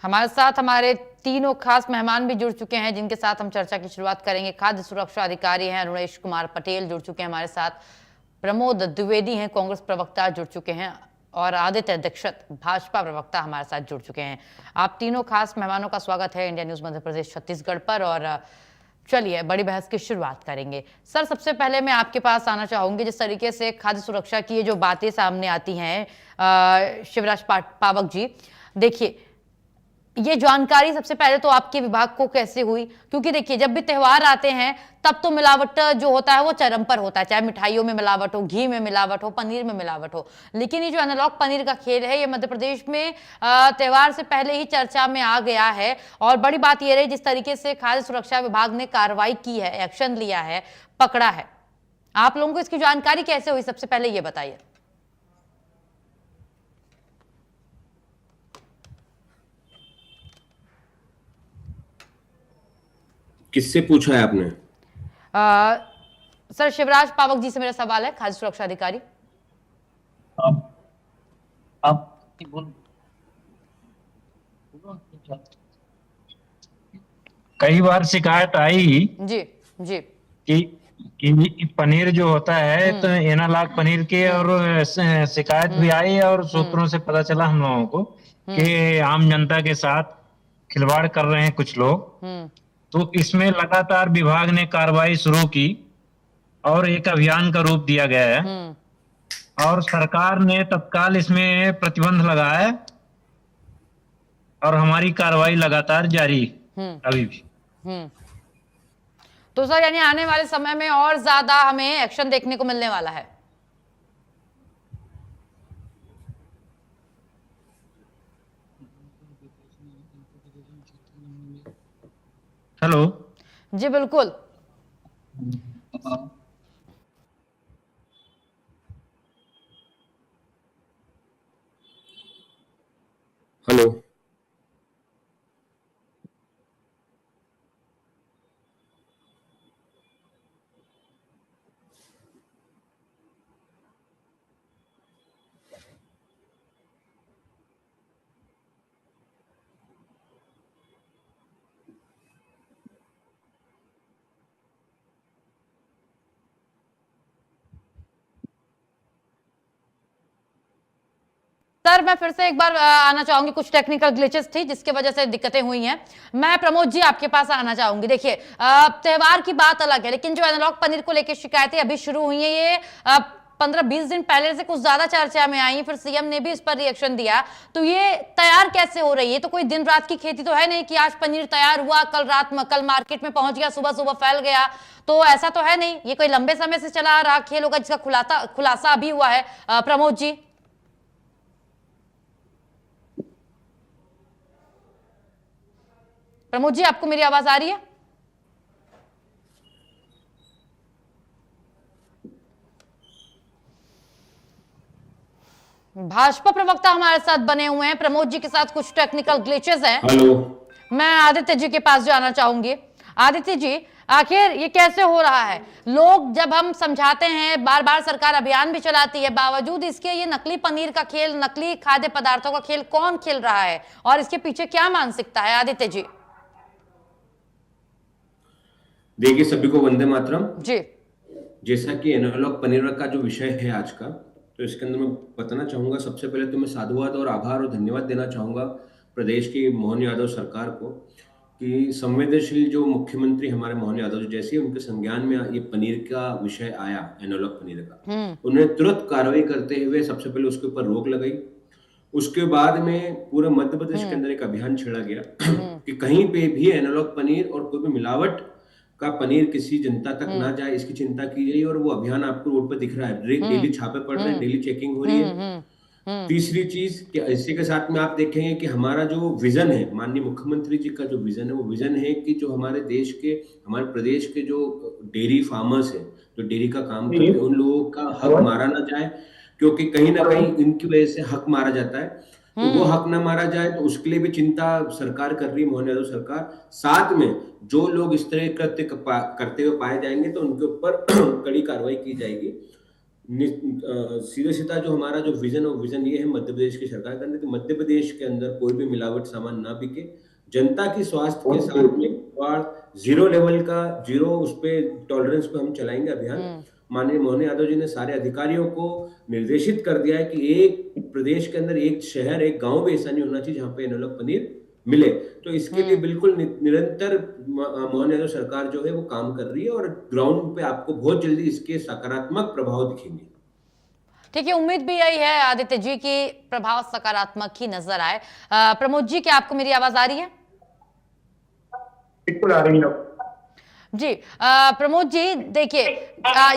हमारे साथ हमारे तीनों खास मेहमान भी जुड़ चुके हैं, जिनके साथ हम चर्चा की शुरुआत करेंगे। खाद्य सुरक्षा अधिकारी हैं अरुणेश कुमार पटेल जुड़ चुके हैं हमारे साथ, प्रमोद द्विवेदी हैं कांग्रेस प्रवक्ता जुड़ चुके हैं, और आदित्य दीक्षित भाजपा प्रवक्ता हमारे साथ जुड़ चुके हैं। आप तीनों खास मेहमानों का स्वागत है इंडिया न्यूज मध्य प्रदेश छत्तीसगढ़ पर। और चलिए बड़ी बहस की शुरुआत करेंगे। सर, सबसे पहले मैं आपके पास आना चाहूंगी, जिस तरीके से खाद्य सुरक्षा की ये जो बातें सामने आती हैं शिवराज पावक जी, देखिए ये जानकारी सबसे पहले तो आपके विभाग को कैसे हुई? क्योंकि देखिए जब भी त्योहार आते हैं तब तो मिलावट जो होता है वो चरम पर होता है, चाहे मिठाइयों में मिलावट हो, घी में मिलावट हो, पनीर में मिलावट हो। लेकिन ये जो एनालॉग पनीर का खेल है ये मध्य प्रदेश में त्योहार से पहले ही चर्चा में आ गया है। और बड़ी बात यह रही जिस तरीके से खाद्य सुरक्षा विभाग ने कार्रवाई की है, एक्शन लिया है, पकड़ा है। आप लोगों को इसकी जानकारी कैसे हुई, सबसे पहले ये बताइए। किससे पूछा है आपने? सर, शिवराज पावक जी से मेरा सवाल है, खाद्य सुरक्षा अधिकारी। आप कई बार शिकायत आई जी जी कि पनीर जो होता है तो एनालॉग पनीर के, और शिकायत भी आई, और सूत्रों से पता चला हम लोगों को कि आम जनता के साथ खिलवाड़ कर रहे हैं कुछ लोग। तो इसमें लगातार विभाग ने कार्रवाई शुरू की और एक अभियान का रूप दिया गया है, और सरकार ने तत्काल इसमें प्रतिबंध लगाया, और हमारी कार्रवाई लगातार जारी अभी भी। तो सर यानी आने वाले समय में और ज्यादा हमें एक्शन देखने को मिलने वाला है? हेलो जी बिल्कुल। हेलो। सर मैं फिर से एक बार आना चाहूंगी, कुछ टेक्निकल ग्लिचेस थी जिसकी वजह से दिक्कतें हुई हैं। मैं प्रमोद जी आपके पास आना चाहूंगी। देखिए त्योहार की बात अलग है, लेकिन जो एनालॉग पनीर को लेकर शिकायतें अभी शुरू हुई हैं ये 15-20 दिन पहले से कुछ ज्यादा चर्चा में आई, फिर सीएम ने भी इस पर रिएक्शन दिया। तो ये तैयार कैसे हो रही है? तो कोई दिन रात की खेती तो है नहीं कि आज पनीर तैयार हुआ, कल मार्केट में पहुंच गया, सुबह सुबह फैल गया। तो ऐसा तो है नहीं, ये कोई लंबे समय से चला आ रहा खेल होगा जिसका खुलासा अभी हुआ है। प्रमोद जी। प्रमोद जी, आपको मेरी आवाज आ रही है? भाजपा प्रवक्ता हमारे साथ बने हुए हैं, प्रमोद जी के साथ कुछ टेक्निकल ग्लिचेस हैं। हेलो। मैं आदित्य जी के पास जाना चाहूंगी। आदित्य जी, आखिर ये कैसे हो रहा है? लोग जब हम समझाते हैं, बार बार सरकार अभियान भी चलाती है, बावजूद इसके ये नकली पनीर का खेल, नकली खाद्य पदार्थों का खेल कौन खेल रहा है और इसके पीछे क्या मानसिकता है? आदित्य जी। देखिए, सभी को वंदे मातरम जी। जैसा कि एनालॉग पनीर का जो विषय है आज का, तो इसके अंदर मैं बताना चाहूंगा, सबसे पहले तो मैं साधुवाद और आभार और धन्यवाद देना चाहूंगा प्रदेश की मोहन यादव सरकार को कि संवेदनशील जो मुख्यमंत्री हमारे मोहन यादव जी जैसे उनके संज्ञान में ये पनीर का विषय आया, एनालॉग पनीर का, उन्होंने तुरंत कार्रवाई करते हुए सबसे पहले उसके ऊपर रोक लगाई। उसके बाद में पूरे मध्य प्रदेश के अंदर एक अभियान छेड़ा गया कि कहीं पे भी एनालॉग पनीर और कोई भी मिलावट का पनीर किसी जनता तक ना जाए, इसकी चिंता की जाए। और वो अभियान आपको रोड पर दिख रहा है, डेली छापे पड़ रहे हैं, डेली चेकिंग हो रही है। तीसरी चीज कि इसी के साथ में आप देखेंगे कि हमारा जो विजन है, माननीय मुख्यमंत्री जी का जो विजन है, वो विजन है कि जो हमारे देश के, हमारे प्रदेश के जो डेयरी फार्मर्स हैं, जो डेयरी का काम करते हैं, उन लोगों का हक मारा ना जाए, क्योंकि कहीं ना कहीं इनकी वजह से हक मारा जाता है। तो वो हक ना मारा जाए, तो उसके लिए भी चिंता सरकार कर रही है, मोहन यादव सरकार। साथ में जो लोग इस तरह कृत्य करते हुए पाए जाएंगे तो उनके ऊपर कड़ी कार्रवाई की जाएगी। सीधे सीधा जो हमारा जो विजन ये है मध्य प्रदेश की सरकार का, कि मध्य प्रदेश के अंदर कोई भी मिलावट सामान ना बिके, जनता की स्वास्थ्य के साथ में जीरो लेवल का, जीरो उस पे टॉलरेंस पे हम चलाएंगे अभियान। माननीय मोहन यादव जी ने सारे अधिकारियों को निर्देशित कर दिया है कि एक प्रदेश के अंदर एक शहर, एक गांव भी ऐसा नहीं होना चाहिए जहां पे एनालॉग पनीर मिले। तो इसके लिए बिल्कुल निरंतर मोहन यादव सरकार जो है वो काम कर रही है, और ग्राउंड पे आपको बहुत जल्दी इसके सकारात्मक प्रभाव दिखेंगे। ठीक है, उम्मीद भी यही है आदित्य जी की प्रभाव सकारात्मक ही नजर आए। प्रमोद जी, क्या आपको मेरी आवाज आ रही है? बिल्कुल आ रही है जी। प्रमोद जी, देखिए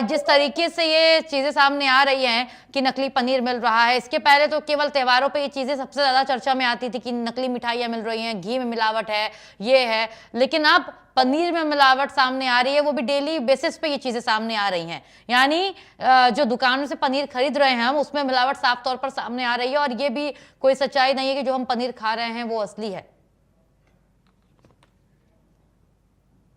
जिस तरीके से ये चीजें सामने आ रही हैं कि नकली पनीर मिल रहा है, इसके पहले तो केवल त्योहारों पे ये चीजें सबसे ज्यादा चर्चा में आती थी कि नकली मिठाइयां मिल रही हैं, घी में मिलावट है, ये है। लेकिन अब पनीर में मिलावट सामने आ रही है, वो भी डेली बेसिस पे ये चीजें सामने आ रही हैं। यानी जो दुकानों से पनीर खरीद रहे हैं हम, उसमें मिलावट साफ तौर पर सामने आ रही है, और ये भी कोई सच्चाई नहीं है कि जो हम पनीर खा रहे हैं वो असली है।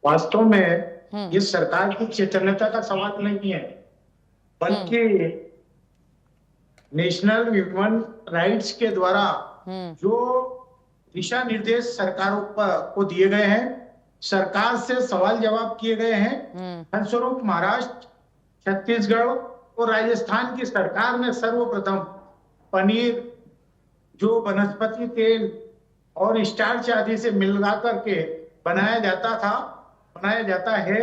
वास्तव में ये सरकार की चैतन्यता का सवाल नहीं है, बल्कि नेशनल ह्यूमन राइट्स के द्वारा जो दिशा निर्देश सरकारों को दिए गए हैं, सरकार से सवाल जवाब किए गए हैं। फलस्वरूप महाराष्ट्र, छत्तीसगढ़ और राजस्थान की सरकार ने सर्वप्रथम पनीर जो वनस्पति तेल और स्टार्च आदि से मिला करके बनाया जाता है,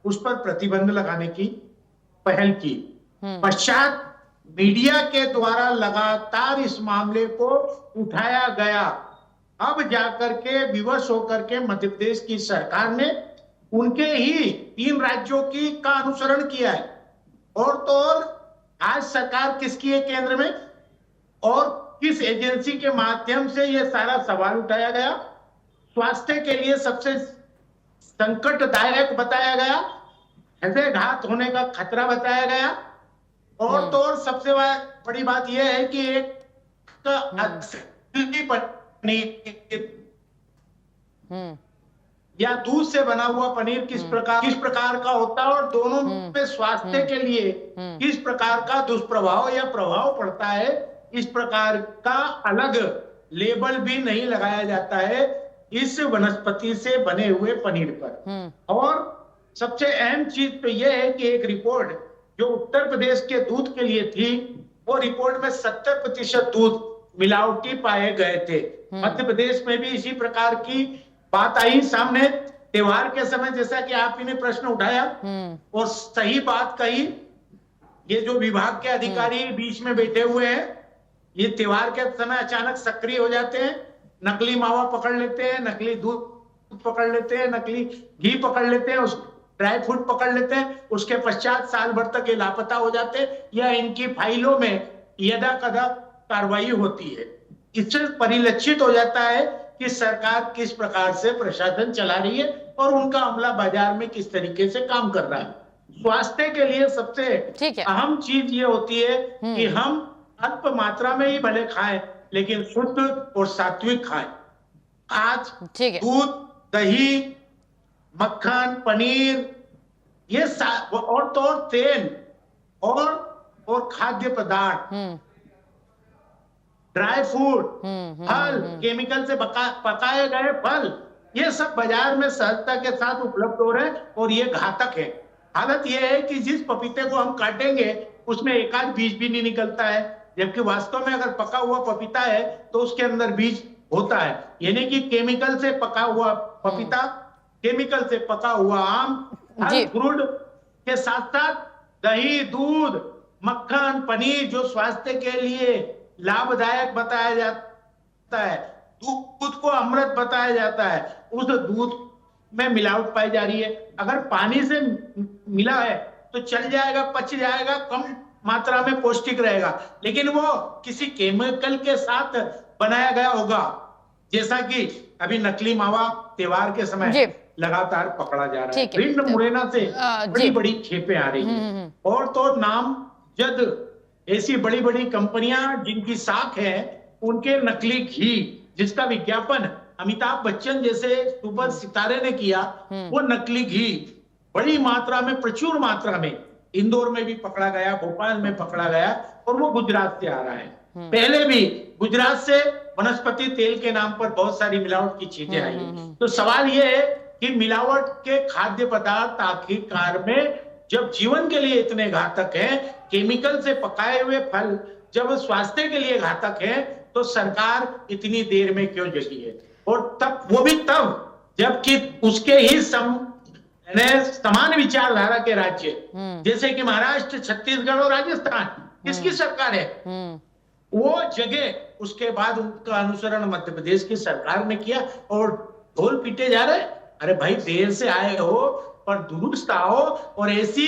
उस पर प्रतिबंध लगाने की पहल की। पश्चात मीडिया के द्वारा लगातार इस मामले को उठाया गया। अब जाकर के विवश होकर के मध्य प्रदेश की सरकार ने उनके ही 3 राज्यों का अनुसरण किया है। और तो और आज सरकार किसकी है केंद्र में, और किस एजेंसी के माध्यम से यह सारा सवाल उठाया गया? स्वास्थ्य के लिए सबसे संकटदायक बताया गया, हृदय घात होने का खतरा बताया गया। और तो और सबसे बड़ी बात यह है कि एक असली पनीर या दूध से बना हुआ पनीर किस प्रकार का होता है, और दोनों में स्वास्थ्य के लिए किस प्रकार का दुष्प्रभाव या प्रभाव पड़ता है, इस प्रकार का अलग लेबल भी नहीं लगाया जाता है इस वनस्पति से बने हुए पनीर पर। और सबसे अहम चीज तो यह है कि एक रिपोर्ट जो उत्तर प्रदेश के दूध के लिए थी, वो रिपोर्ट में 70% दूध मिलावटी पाए गए थे। मध्य प्रदेश में भी इसी प्रकार की बात आई सामने त्योहार के समय, जैसा कि आप ही ने प्रश्न उठाया और सही बात कही। ये जो विभाग के अधिकारी बीच में बैठे हुए हैं, ये त्योहार के समय अचानक सक्रिय हो जाते हैं, नकली मावा पकड़ लेते हैं, नकली दूध पकड़ लेते हैं, नकली घी पकड़ लेते हैं, उस ड्राई फ्रूट पकड़ लेते हैं, उसके पश्चात साल भर तक ये लापता हो जाते हैं या इनकी फाइलों में यदा कदा कार्रवाई होती है। इससे परिलक्षित हो जाता है कि सरकार किस प्रकार से प्रशासन चला रही है और उनका अमला बाजार में किस तरीके से काम कर रहा है। स्वास्थ्य के लिए सबसे अहम चीज ये होती है कि हम अल्प मात्रा में ही भले खाएं, लेकिन शुद्ध और सात्विक खाएं। आज दूध, दही, मक्खन, पनीर, ये और तो और तेल और खाद्य पदार्थ, ड्राई फ्रूट, फल, केमिकल से पकाए गए फल, ये सब बाजार में सहजता के साथ उपलब्ध हो रहे हैं और ये घातक है। हालत ये है कि जिस पपीते को हम काटेंगे उसमें एक आध बीज भी नहीं निकलता है, जबकि वास्तव में अगर पका हुआ पपीता है तो उसके अंदर बीज होता है। यानी कि केमिकल से पका हुआ पपीता, केमिकल से पका हुआ आम, फल फ्रूट के साथ साथ दही, दूध, मक्खन, पनीर जो स्वास्थ्य के लिए लाभदायक बताया जाता है, दूध को अमृत बताया जाता है, उस दूध में मिलावट पाई जा रही है। अगर पानी से मिला है तो चल जाएगा, पच जाएगा, कम मात्रा में पौष्टिक रहेगा, लेकिन वो किसी केमिकल के साथ बनाया गया होगा, जैसा कि अभी नकली मावा त्योहार के समय लगातार पकड़ा जा रहा है। भिंड मुरैना से बड़ी बड़ी खेपें आ रही हैं और तो नामजद ऐसी बड़ी बड़ी कंपनियां जिनकी साख है, उनके नकली घी जिसका विज्ञापन अमिताभ बच्चन जैसे सुपर सितारे ने किया, वो नकली घी बड़ी मात्रा में, प्रचुर मात्रा में इंदौर में भी पकड़ा गया, भोपाल में पकड़ा गया, और वो गुजरात से आ रहा है। पहले भी गुजरात से वनस्पति तेल के नाम पर बहुत सारी मिलावट की चीजें आई। तो सवाल ये है कि मिलावट के खाद्य पदार्थ आखिरकार में जब जीवन के लिए इतने घातक हैं, केमिकल से पकाए हुए फल जब स्वास्थ्य के लिए घातक है, तो सरकार इतनी देर में क्यों जगी है? और तब वो भी तब जबकि उसके ही समान विचारधारा के राज्य जैसे कि महाराष्ट्र, छत्तीसगढ़ और राजस्थान, किसकी सरकार है? वो जगह उसके बाद उनका अनुसरण मध्य प्रदेश की सरकार ने किया और ढोल पीटे जा रहे। अरे भाई, देर से आए हो पर दुरुस्त आओ और ऐसी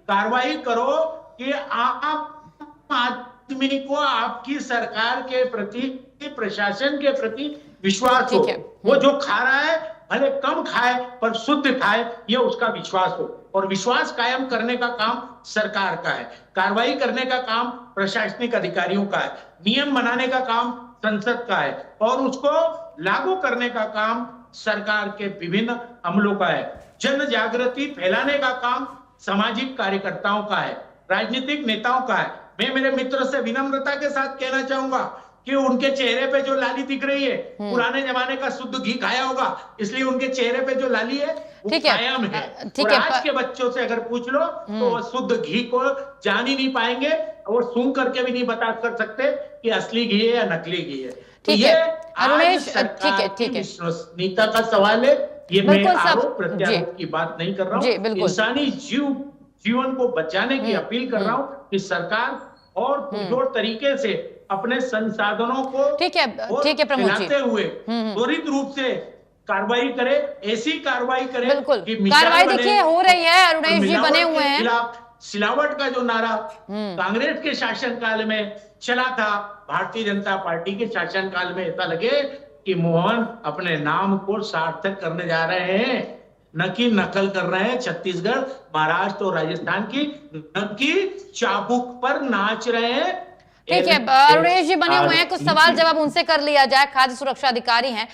कार्रवाई करो कि आम आदमी को आपकी सरकार के प्रति, प्रशासन के प्रति विश्वास हो। वो जो खा रहा है भले कम खाए पर शुद्ध खाए, ये उसका विश्वास हो। और विश्वास कायम करने का काम सरकार का है, कार्रवाई करने का काम प्रशासनिक अधिकारियों का है, नियम बनाने का काम संसद का है, और उसको लागू करने का काम सरकार के विभिन्न अमलों का है। जन जागृति फैलाने का काम सामाजिक कार्यकर्ताओं का है, राजनीतिक नेताओं का है। मैं मेरे मित्र से विनम्रता के साथ कहना चाहूंगा कि उनके चेहरे पे जो लाली दिख रही है, पुराने जमाने का शुद्ध घी खाया होगा, इसलिए उनके चेहरे पे जो लाली है वो कायम है। और आज के बच्चों से अगर पूछ लो तो वो शुद्ध घी को जान ही नहीं पाएंगे, और सूंघ करके भी नहीं बता कर सकते कि असली घी है या नकली घी है। तो ये आज सरकार की विश्वसनीयता का सवाल है। ये मैं आरोप प्रत्यारोप की बात नहीं कर रहा हूँ, इंसानी जीवन को बचाने की अपील कर रहा हूँ कि सरकार और पुरजोर तरीके से अपने संसाधनों को ठीक है प्रमोद जी, हुए त्वरित रूप से कार्रवाई करे, ऐसी कार्रवाई करे। बिल्कुल, कार्रवाई देखिए हो रही है, अरुणेश जी बने हुए हैं। सिलावट का जो नारा कांग्रेस के शासनकाल में चला था, भारतीय जनता पार्टी के शासनकाल में ऐसा लगे कि मोहन अपने नाम को सार्थक करने जा रहे हैं, न कि नकल कर रहे हैं। छत्तीसगढ़, महाराष्ट्र और राजस्थान की न कि चाबुक पर नाच रहे हैं। ठीक है, अरुणेश जी बने हुए हैं, कुछ सवाल जवाब उनसे कर लिया जाए, खाद्य सुरक्षा अधिकारी हैं।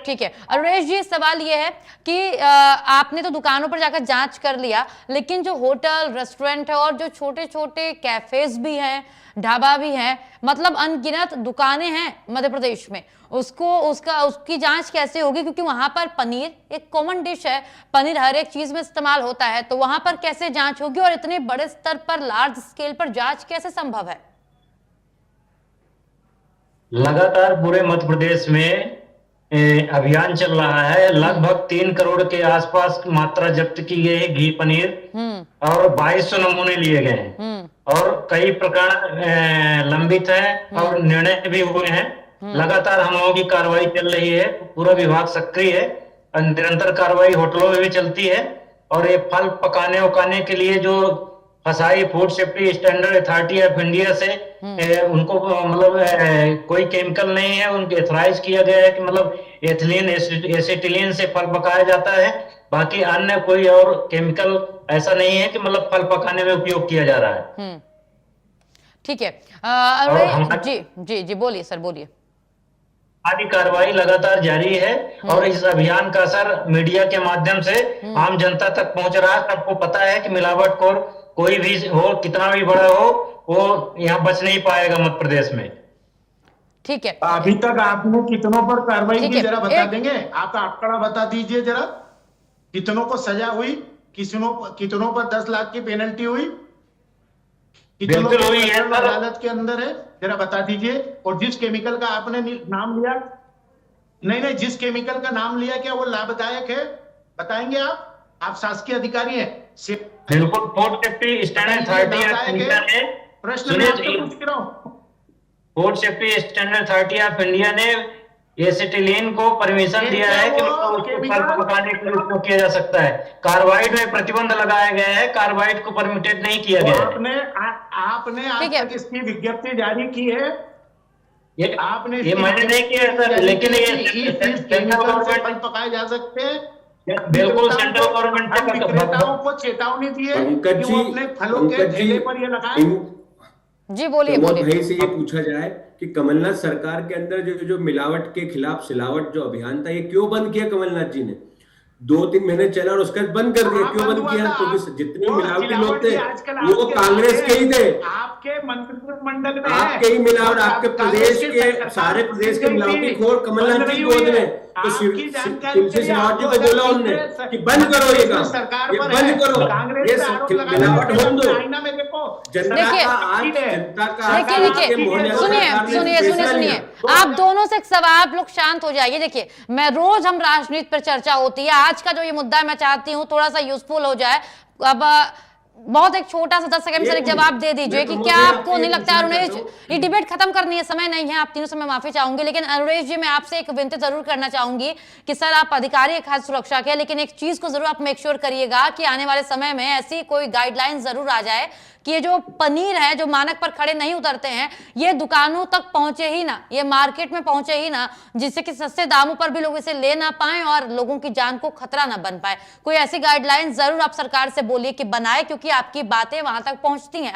ठीक है अरुणेश जी, सवाल ये है कि आपने तो दुकानों पर जाकर जांच कर लिया, लेकिन जो होटल, रेस्टोरेंट है और जो छोटे छोटे कैफेज भी हैं, ढाबा भी हैं, मतलब अनगिनत दुकानें हैं मध्य प्रदेश में, उसकी जांच कैसे होगी? क्योंकि वहां पर पनीर एक कॉमन डिश है, पनीर हर एक चीज में इस्तेमाल होता है, तो वहां पर कैसे जांच होगी और इतने बड़े स्तर पर, लार्ज स्केल पर जांच कैसे संभव है? लगातार पूरे मध्य प्रदेश में अभियान चल रहा है। लगभग 3 करोड़ के आसपास मात्रा जब्त की गई है घी पनीर, और 2200 नमूने लिए गए हैं, और कई प्रकरण लंबित हैं और निर्णय भी हुए हैं। लगातार हम लोगों की कार्रवाई चल रही है, पूरा विभाग सक्रिय है, निरंतर कार्रवाई होटलों में भी चलती है। और ये फल पकाने उकाने के लिए जो फसाई food safety standard authority of India से उनको मतलब कोई केमिकल नहीं है, उनको एथराइज किया गया है कि मतलब एथिलीन एसिटिलीन से फल पकाया जाता है, बाकी अन्य कोई और केमिकल ऐसा नहीं है कि मतलब फल पकाने में उपयोग किया जा रहा है। ठीक है जी जी जी, बोलिए सर, बोलिए। आदि कार्रवाई लगातार जारी है और इस अभियान का असर मीडिया के माध्यम से आम जनता तक पहुंच रहा है। सबको पता है कि मिलावटखोर कोई भी हो, कितना भी बड़ा हो, वो यहाँ बच नहीं पाएगा मध्य प्रदेश में। ठीक है, अभी तक आपने कितनों पर कार्रवाई की, जरा बता देंगे? आपका आंकड़ा बता दीजिए जरा, कितनों को सजा हुई, कितनों पर 10 लाख की पेनल्टी हुई, कितनों को अदालत के अंदर है, जरा बता दीजिए। और जिस केमिकल का आपने नाम लिया, नहीं, जिस केमिकल का नाम लिया, क्या वो लाभदायक है? बताएंगे आप शासकीय अधिकारी हैं। बिल्कुल, food safety standard authority of India ने, प्रश्न मैं आपसे पूछ रहा हूं, food safety standard authority of India ने एसिटिलीन को परमिशन दिया है कि फल पकाने के लिए उपयोग किया जा सकता है। कार्बाइड में प्रतिबंध लगाया गया है, कार्बाइड को परमिटेड नहीं किया गया है। आपने आज तक इसकी विज्ञप्ति जारी की है? ये मैंने नहीं किया सर, लेकिन ये सेंट्रल गवर्नमेंट फल पकाए जा सकते हैं। बिल्कुल सेंट्रल गवर्नमेंट के विक्रेताओं को चेतावनी दी है कि वो अपने फलों के ठेले पर ये लगाएं। जी बोलिए। भाई से ये पूछा जाए कि कमलनाथ सरकार के अंदर जो मिलावट के खिलाफ सिलावट जो अभियान था, ये क्यों बंद किया कमलनाथ जी ने? 2-3 महीने चला और उसके बाद बंद कर दिया। हाँ, क्यों बंद बंद हुआ किया? था। क्योंकि जितने वो मिलावटी लोग खिलावट थे भी आजकल वो आपके कांग्रेस के ही थे। आपके मंत्रिमंडल में है। आपके ही मिलावट, वो आपके कांग्रेस प्रदेश की के सरकार सारे प्रदेश के बन गई मिलावटी थी, खोर कमलनाथ बंद जी नहीं गोद हुई है। में, तो आपकी जानकारी तुलसी के लिए सिलावट जी आप को बोला 2023 उनने में कि बंद करो ये काम, सरकार ये पर बंद है। करो, कांग्रेस ये पे आरोप लगा मिलावट होने दो। आईना में देखो। जनता देखिए, का आज, देखिए, जनता का देखिए आपके मोहन यादव सुनिए सरकार ने सुनिए सुनिए फैसला सुनिए, लिया। आप दोनों से एक सवाल, आप लोग शांत हो जाइए। देखिए, मैं रोज हम राजनीति पर चर्चा होती है, आज का जो ये मुद्दा है मैं चाहती हूँ थोड़ा सा यूजफुल हो जाए। अब बहुत एक छोटा सा 10 सेकंड सर एक जवाब दे दीजिए कि क्या आपको नहीं लगता अरुणेश, ये डिबेट खत्म करनी है, समय नहीं है, आप तीनों से मैं माफी चाहूंगी, लेकिन अरुणेश जी मैं आपसे एक विनती जरूर करना चाहूंगी कि सर आप अधिकारी है खाद्य सुरक्षा के, लेकिन एक चीज को जरूर आप मेक श्योर करिएगा कि आने वाले समय में ऐसी कोई गाइडलाइन जरूर आ जाए कि ये जो पनीर है जो मानक पर खड़े नहीं उतरते हैं ये दुकानों तक पहुंचे ही ना, ये मार्केट में पहुंचे ही ना, जिससे कि सस्ते दामों पर भी लोग इसे ले ना पाए और लोगों की जान को खतरा ना बन पाए। कोई ऐसी गाइडलाइन जरूर आप सरकार से बोलिए कि बनाए, क्योंकि आपकी बातें वहां तक पहुंचती हैं।